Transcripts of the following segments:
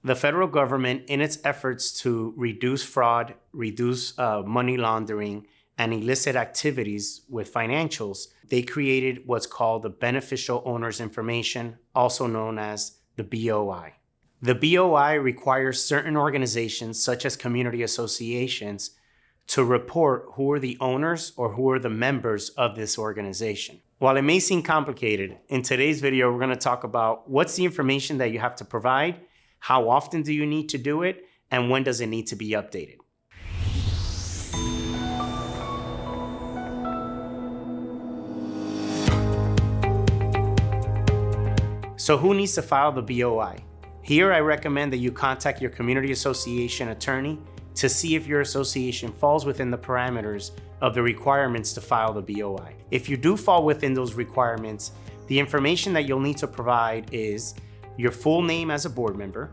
The federal government, in its efforts to reduce fraud, reduce money laundering, and illicit activities with financials, they created what's called the Beneficial Owners Information, also known as the BOI. The BOI requires certain organizations, such as community associations, to report who are the owners or who are the members of this organization. While it may seem complicated, in today's video, we're going to talk about what's the information that you have to provide, how often do you need to do it, and when does it need to be updated. So who needs to file the BOI? Here, I recommend that you contact your community association attorney to see if your association falls within the parameters of the requirements to file the BOI. If you do fall within those requirements, the information that you'll need to provide is your full name as a board member,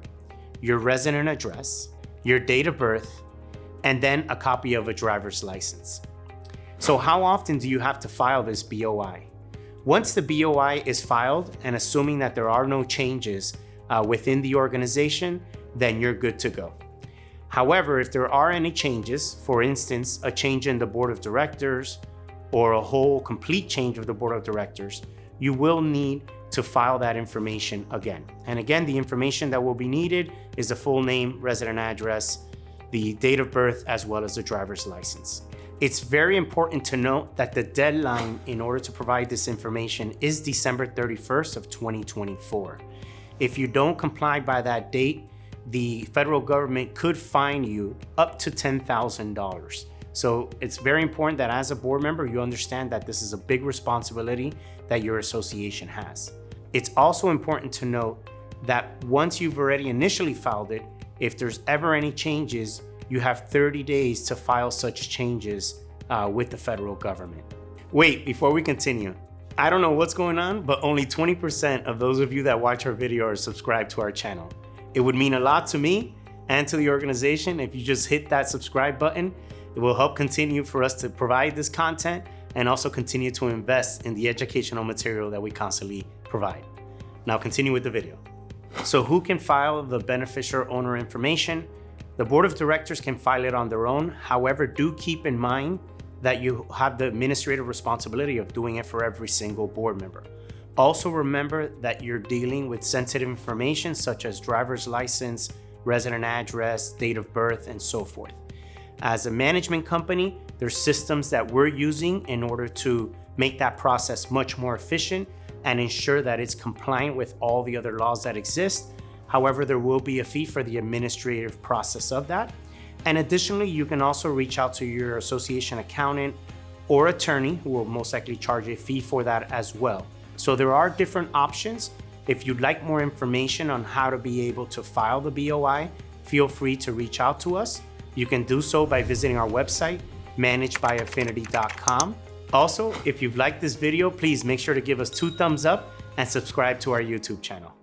your resident address, your date of birth, and then a copy of a driver's license. So how often do you have to file this BOI? Once the BOI is filed, and assuming that there are no changes within the organization, then you're good to go. However, if there are any changes, for instance, a change in the board of directors or a whole complete change of the board of directors, you will need to file that information again. And again, the information that will be needed is the full name, resident address, the date of birth, as well as the driver's license. It's very important to note that the deadline in order to provide this information is December 31st of 2024. If you don't comply by that date, the federal government could fine you up to $10,000. So it's very important that as a board member, you understand that this is a big responsibility that your association has. It's also important to note that once you've already initially filed it, if there's ever any changes, you have 30 days to file such changes with the federal government. Wait, before we continue, I don't know what's going on, but only 20% of those of you that watch our video are subscribed to our channel. It would mean a lot to me and to the organization if you just hit that subscribe button. It will help continue for us to provide this content and also continue to invest in the educational material that we constantly provide. Now continue with the video. So who can file the beneficial owner information? The board of directors can file it on their own. However, do keep in mind that you have the administrative responsibility of doing it for every single board member. Also remember that you're dealing with sensitive information such as driver's license, resident address, date of birth, and so forth. As a management company, there's systems that we're using in order to make that process much more efficient and ensure that it's compliant with all the other laws that exist. However, there will be a fee for the administrative process of that. And additionally, you can also reach out to your association accountant or attorney who will most likely charge a fee for that as well. So there are different options. If you'd like more information on how to be able to file the BOI, feel free to reach out to us. You can do so by visiting our website, managedbyaffinity.com. Also, if you've liked this video, please make sure to give us 2 thumbs up and subscribe to our YouTube channel.